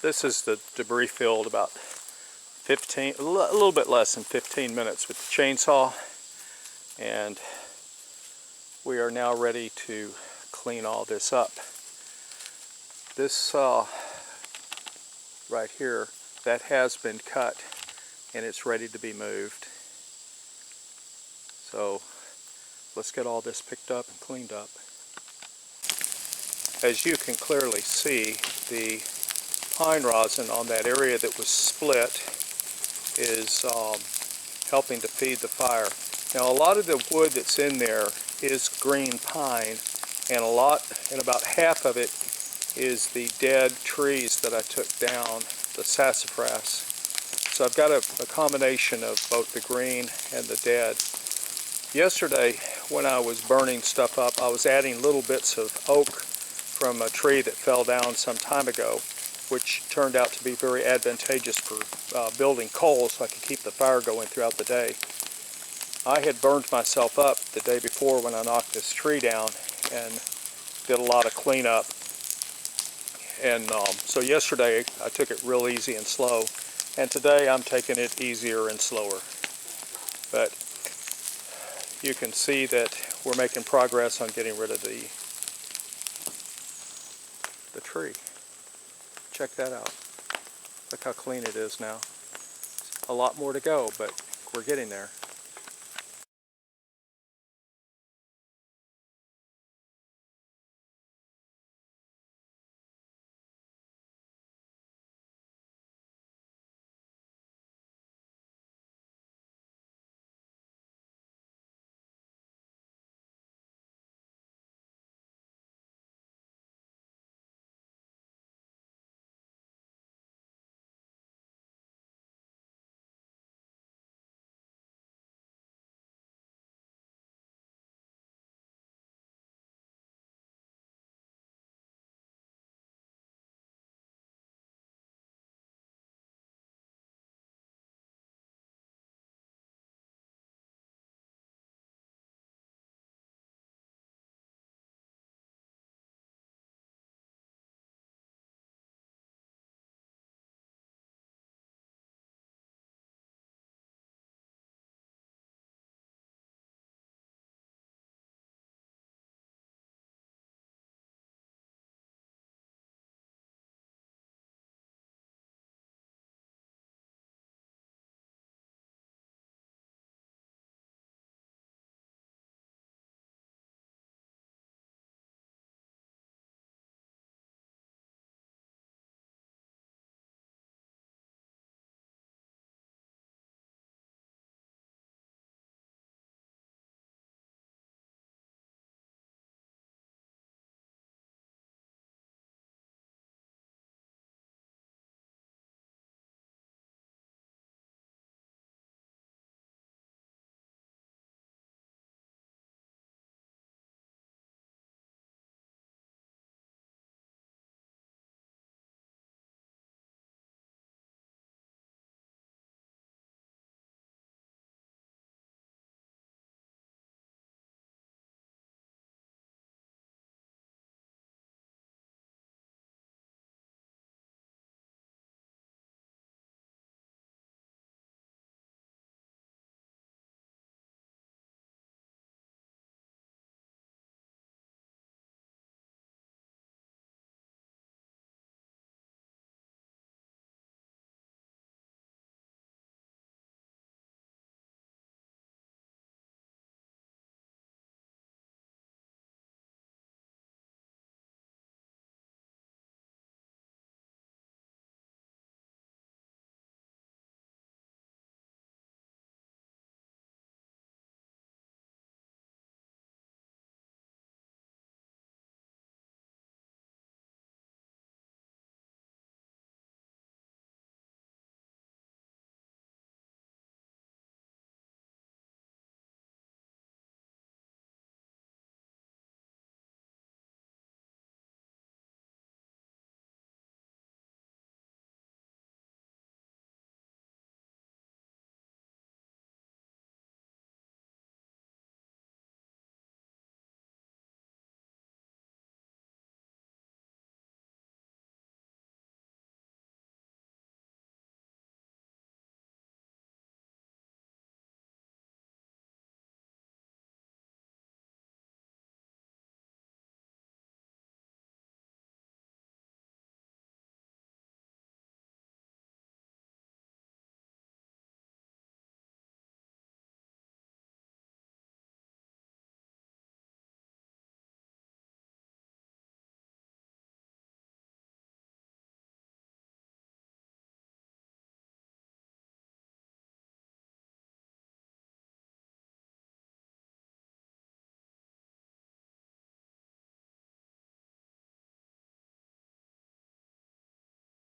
This is the debris field, about 15, a little bit less than 15 minutes with the chainsaw, and we are now ready to clean all this up. This saw right here, that has been cut and it's ready to be moved. So let's get all this picked up and cleaned up. As you can clearly see, the pine rosin on that area that was split is helping to feed the fire. Now a lot of the wood that's in there is green pine, and about half of it is the dead trees that I took down, the sassafras. So I've got a combination of both the green and the dead. Yesterday when I was burning stuff up, I was adding little bits of oak from a tree that fell down some time ago, which turned out to be very advantageous for building coal so I could keep the fire going throughout the day. I had burned myself up the day before when I knocked this tree down and did a lot of cleanup. And so yesterday I took it real easy and slow, and today I'm taking it easier and slower. But you can see that we're making progress on getting rid of the tree. Check that out. Look how clean it is now. A lot more to go, but we're getting there.